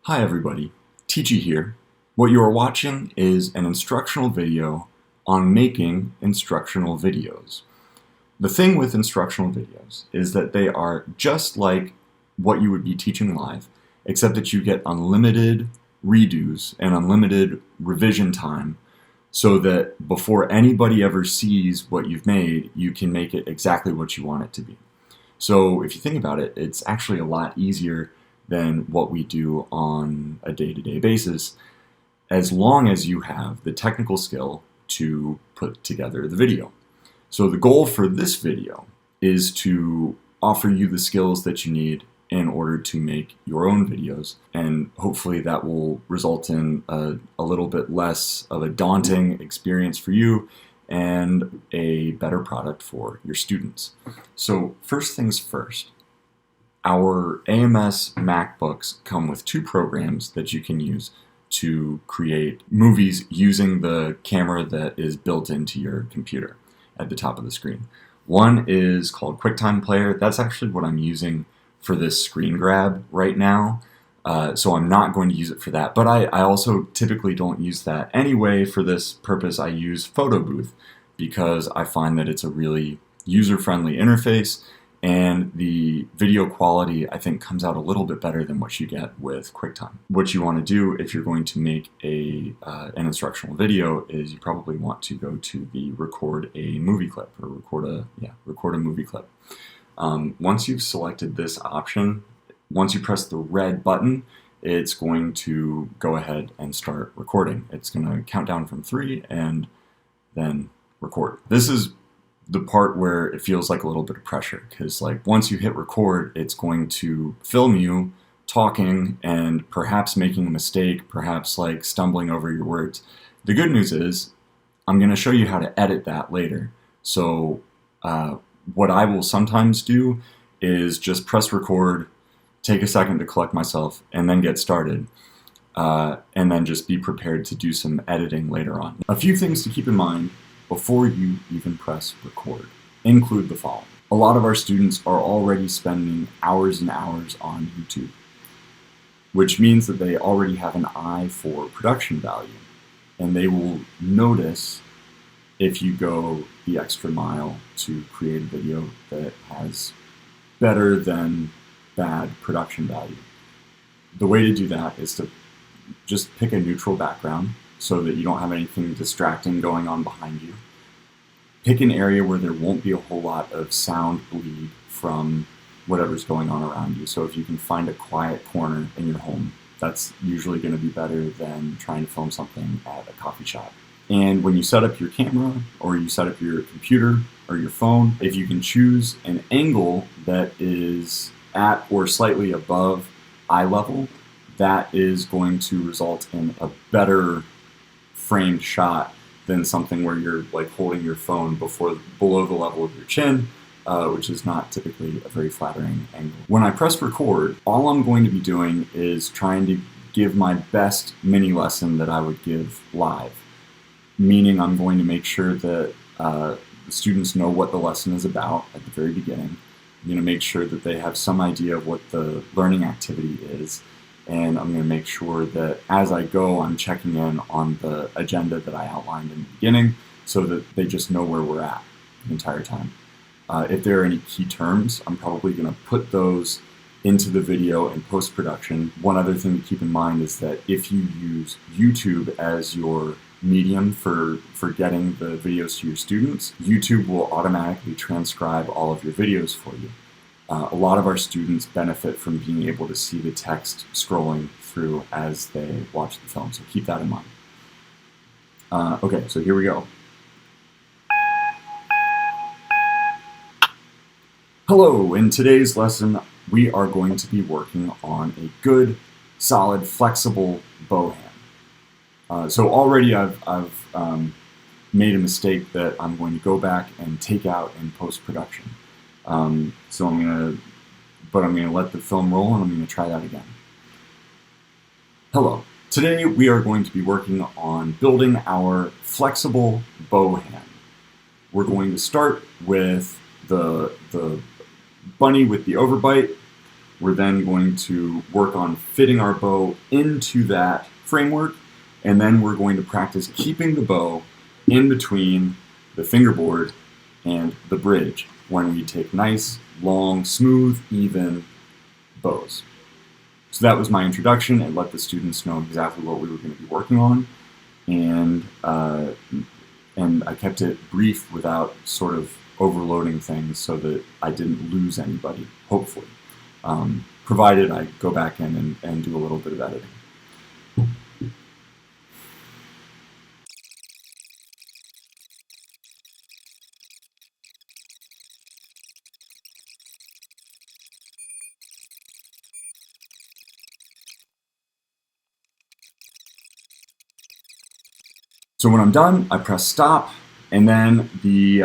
Hi everybody, Teachey here. What you are watching is an instructional video on making instructional videos. The thing with instructional videos is that they are just like what you would be teaching live, except that you get unlimited redos and unlimited revision time so that before anybody ever sees what you've made, you can make it exactly what you want it to be. So if you think about it, it's actually a lot easier than what we do on a day-to-day basis, as long as you have the technical skill to put together the video. So the goal for this video is to offer you the skills that you need in order to make your own videos, and hopefully that will result in a little bit less of a daunting experience for you and a better product for your students. So first things first, our AMS MacBooks come with two programs that you can use to create movies using the camera that is built into your computer at the top of the screen. One is called QuickTime Player. That's actually what I'm using for this screen grab right now. So I'm not going to use it for that. But I also typically don't use that anyway. For this purpose, I use Photo Booth because I find that it's a really user-friendly interface, and the video quality, I think, comes out a little bit better than what you get with QuickTime. What you want to do if you're going to make an instructional video is you probably want to go to the record a movie clip, or record a movie clip. Once you've selected this option, once you press the red button, it's going to go ahead and start recording. It's going to count down from 3 and then record. This is the part where it feels like a little bit of pressure, because like once you hit record, it's going to film you talking and perhaps making a mistake, perhaps like stumbling over your words. The good news is I'm going to show you how to edit that later. So what I will sometimes do is just press record, take a second to collect myself, and then get started. And then just be prepared to do some editing later on. A few things to keep in mind before you even press record include the following. A lot of our students are already spending hours and hours on YouTube, which means that they already have an eye for production value, and they will notice if you go the extra mile to create a video that has better than bad production value. The way to do that is to just pick a neutral background so that you don't have anything distracting going on behind you. Pick an area where there won't be a whole lot of sound bleed from whatever's going on around you. So if you can find a quiet corner in your home, that's usually going to be better than trying to film something at a coffee shop. And when you set up your camera, or you set up your computer or your phone, if you can choose an angle that is at or slightly above eye level, that is going to result in a better framed shot than something where you're like holding your phone below the level of your chin, which is not typically a very flattering angle. When I press record, all I'm going to be doing is trying to give my best mini lesson that I would give live, meaning I'm going to make sure that students know what the lesson is about at the very beginning. I'm going to make sure that they have some idea of what the learning activity is, and I'm going to make sure that as I go, I'm checking in on the agenda that I outlined in the beginning so that they just know where we're at the entire time. If there are any key terms, I'm probably going to put those into the video in post-production. One other thing to keep in mind is that if you use YouTube as your medium for getting the videos to your students, YouTube will automatically transcribe all of your videos for you. A lot of our students benefit from being able to see the text scrolling through as they watch the film, so keep that in mind. Okay, so here we go. Hello, in today's lesson, we are going to be working on a good, solid, flexible bow hand. So already I've made a mistake that I'm going to go back and take out in post-production. So I'm going to let the film roll, and I'm going to try that again. Hello. Today we are going to be working on building our flexible bow hand. We're going to start with the bunny with the overbite, we're then going to work on fitting our bow into that framework, and then we're going to practice keeping the bow in between the fingerboard and the bridge when we take nice, long, smooth, even bows. So that was my introduction, and let the students know exactly what we were going to be working on, and I kept it brief without sort of overloading things so that I didn't lose anybody, hopefully, provided I go back in and do a little bit of editing. So when I'm done, I press stop, and then the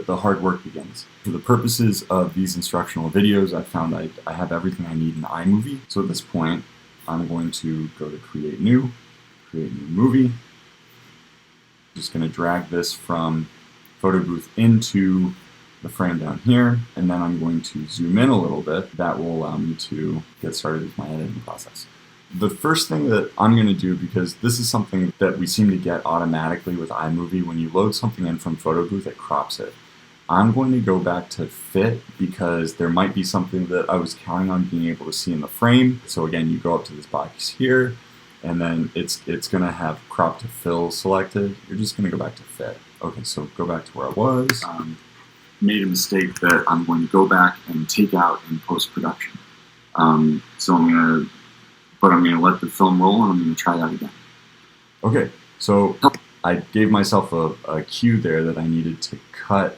hard work begins. For the purposes of these instructional videos, I found I have everything I need in iMovie. So at this point, I'm going to go to Create New Movie. I'm just going to drag this from Photo Booth into the frame down here, and then I'm going to zoom in a little bit. That will allow me to get started with my editing process. The first thing that I'm going to do, because this is something that we seem to get automatically with iMovie, when you load something in from Photo Booth, it crops it. I'm going to go back to fit, because there might be something that I was counting on being able to see in the frame. So again, you go up to this box here, and then it's going to have crop to fill selected. You're just going to go back to fit. Okay, so go back to where I was. Made a mistake that I'm going to go back and take out in post-production. So I'm going to let the film roll, and I'm going to try that again. Okay, so I gave myself a cue there that I needed to cut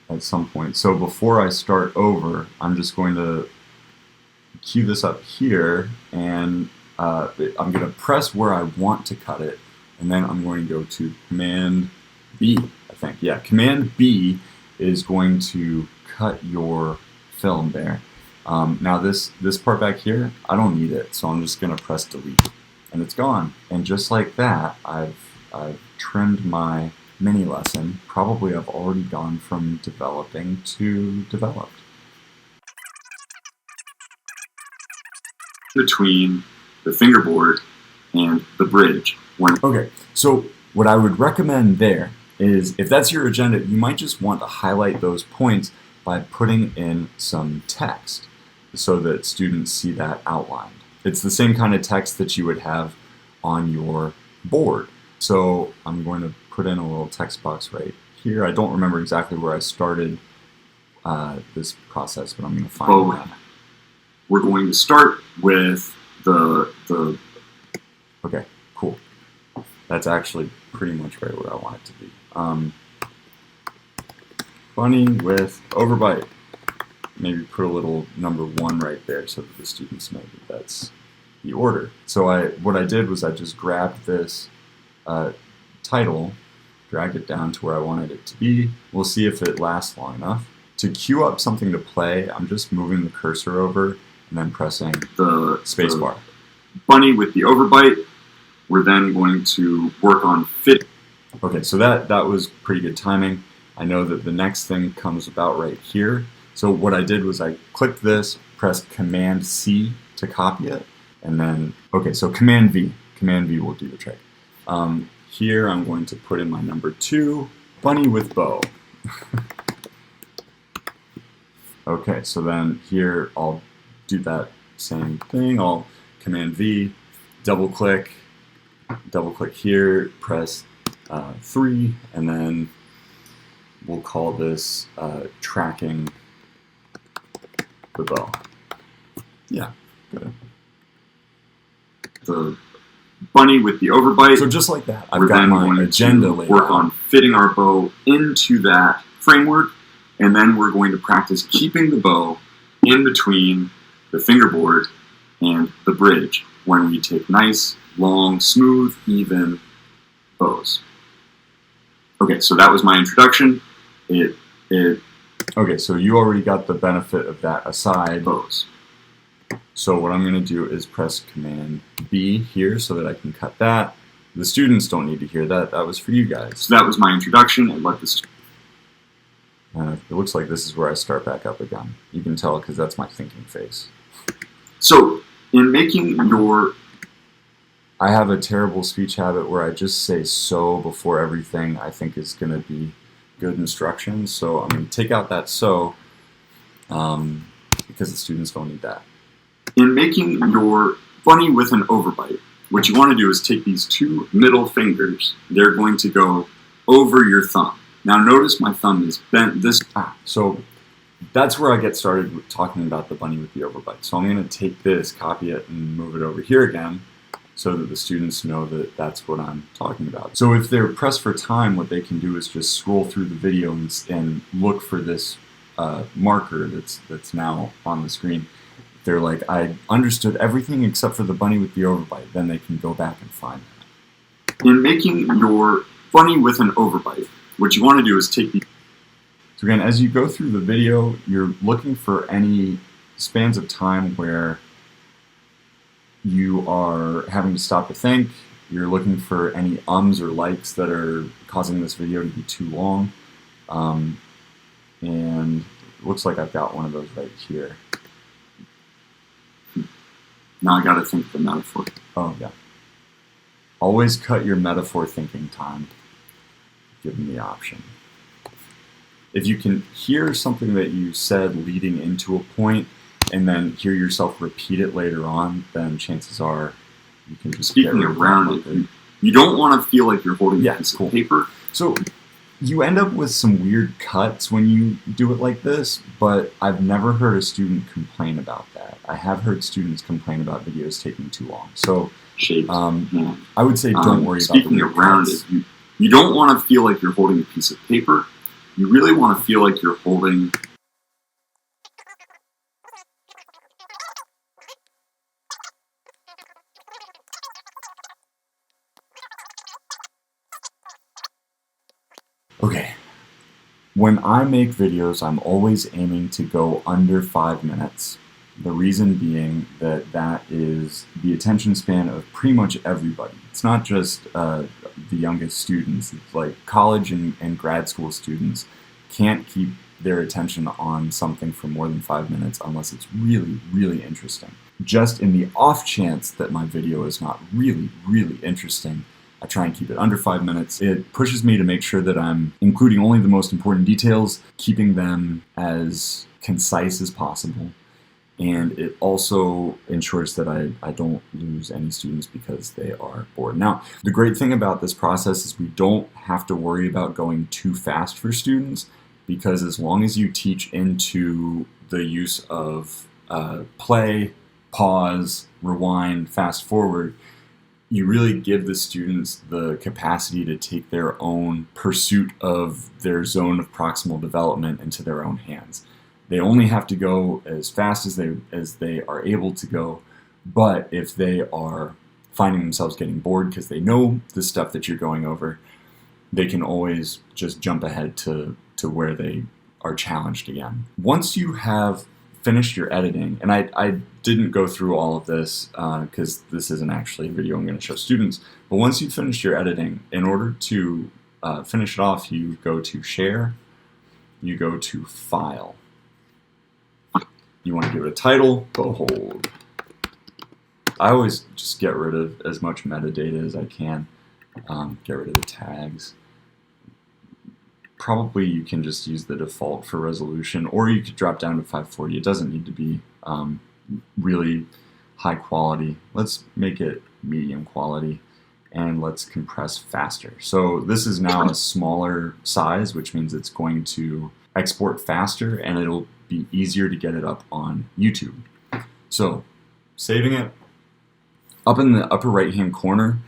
at some point. So before I start over, I'm just going to cue this up here, and I'm going to press where I want to cut it, and then I'm going to go to Command B, I think. Yeah, Command B is going to cut your film there. Now this part back here, I don't need it, so I'm just going to press delete, and it's gone. And just like that, I've trimmed my mini lesson. Probably I've already gone from developing to developed. Between the fingerboard and the bridge. Okay, so what I would recommend there is, if that's your agenda, you might just want to highlight those points by putting in some text, so that students see that outlined. It's the same kind of text that you would have on your board. So I'm going to put in a little text box right here. I don't remember exactly where I started this process, but I'm going to find that. We're going to start with the... Okay, cool. That's actually pretty much right where I want it to be. Bunny with overbite. Maybe put a little number 1 right there so that the students know that that's the order. So what I did was I just grabbed this title, dragged it down to where I wanted it to be. We'll see if it lasts long enough. To queue up something to play, I'm just moving the cursor over and then pressing the spacebar. Bunny with the overbite. We're then going to work on fit. Okay, so that was pretty good timing. I know that the next thing comes about right here. So what I did was I clicked this, pressed Command C to copy it, and then, okay, so Command V. Command V will do the trick. Here I'm going to put in my number 2, Bunny with bow. Okay, so then here I'll do that same thing. I'll Command V, double click here, press 3, and then we'll call this tracking the bow. Yeah, good. The bunny with the overbite. So just like that, I've got my agenda laid out. Work on fitting our bow into that framework, and then we're going to practice keeping the bow in between the fingerboard and the bridge when we take nice, long, smooth, even bows. Okay, so that was my introduction. Okay, so you already got the benefit of that aside. Bows. So what I'm going to do is press Command B here so that I can cut that. The students don't need to hear that. That was for you guys. So that was my introduction, and let this... it looks like this is where I start back up again. You can tell because that's my thinking face. So, in making your... I have a terrible speech habit where I just say "so" before everything I think is going to be good instructions. So I'm going to take out that "so" because the students don't need that. In making your bunny with an overbite, what you want to do is take these two middle fingers. They're going to go over your thumb. Now notice my thumb is bent this... So that's where I get started with talking about the bunny with the overbite. So I'm going to take this, copy it, and move it over here again so that the students know that that's what I'm talking about. So if they're pressed for time, what they can do is just scroll through the video and look for this marker that's now on the screen. If they're like, I understood everything except for the bunny with the overbite, then they can go back and find that. In making your bunny with an overbite, what you want to do is take the... So again, as you go through the video, you're looking for any spans of time where you are having to stop to think. You're looking for any ums or likes that are causing this video to be too long. And it looks like I've got one of those right here. Now I gotta think the metaphor. Oh, yeah. Always cut your metaphor thinking time. Give them the option. If you can hear something that you said leading into a point and then hear yourself repeat it later on, then chances are you can just... Speaking around it, you don't want to feel like you're holding a piece of paper. So you end up with some weird cuts when you do it like this, but I've never heard a student complain about that. I have heard students complain about videos taking too long. So I would say don't worry about the weird cuts. You don't want to feel like you're holding a piece of paper. You really want to feel like you're holding... Okay, when I make videos, I'm always aiming to go under 5 minutes. The reason being that that is the attention span of pretty much everybody. It's not just the youngest students. It's like college and grad school students can't keep their attention on something for more than 5 minutes unless it's really, really interesting. Just in the off chance that my video is not really, really interesting, I try and keep it under 5 minutes. It pushes me to make sure that I'm including only the most important details, keeping them as concise as possible, and it also ensures that I don't lose any students because they are bored. Now, the great thing about this process is we don't have to worry about going too fast for students, because as long as you teach into the use of play, pause, rewind, fast forward, you really give the students the capacity to take their own pursuit of their zone of proximal development into their own hands. They only have to go as fast as they are able to go, but if they are finding themselves getting bored because they know the stuff that you're going over, they can always just jump ahead to where they are challenged again. Once you have finished your editing, and I didn't go through all of this because this isn't actually a video I'm going to show students, but once you've finished your editing, in order to finish it off, you go to Share, you go to File. You want to give it a title, Behold. I always just get rid of as much metadata as I can, get rid of the tags. Probably you can just use the default for resolution, or you could drop down to 540. It doesn't need to be really high quality. Let's make it medium quality, and let's compress faster. So this is now a smaller size, which means it's going to export faster, and it'll be easier to get it up on YouTube. So saving it, up in the upper right hand corner,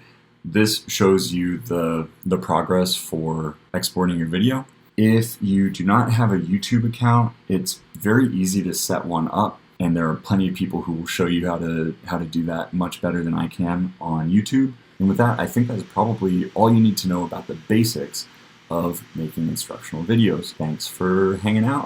this shows you the progress for exporting your video. If you do not have a YouTube account, it's very easy to set one up, and there are plenty of people who will show you how to do that much better than I can on YouTube. And with that, I think that's probably all you need to know about the basics of making instructional videos. Thanks for hanging out.